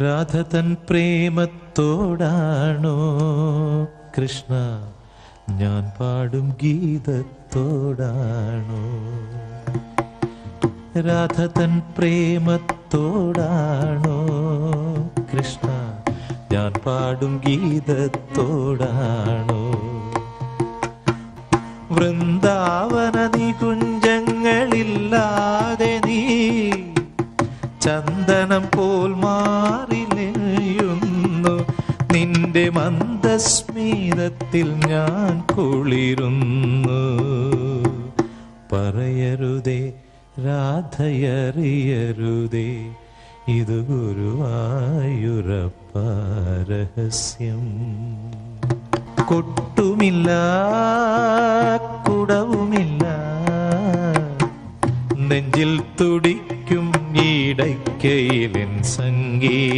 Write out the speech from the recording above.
രാധ തൻ പ്രേമത്തോടാണോ കൃഷ്ണ ഞാൻ പാടും ഗീതത്തോടാണോ? രാധ തൻ പ്രേമത്തോടാണോ കൃഷ്ണ ഞാൻ പാടും ഗീതത്തോടാണോ? വൃന്ദാവന നികുഞ്ചങ്ങളില്ലാതെ നീ ചന്ദനം പോൽ മാറിലെയുന്നു. നിന്റെ മന്ദസ്മിതത്തിൽ ഞാൻ കുളിരുന്നു. പറയരുതേ രാധയറിയരുതേ ഇത് ഗുരുവായൂരപ്പ രഹസ്യം. കൊട്ടുമില്ല കുടവുമില്ല നെഞ്ചിൽ തുടിക്കും ഈടയ്ക്കയിലെൻ സംഗീതം.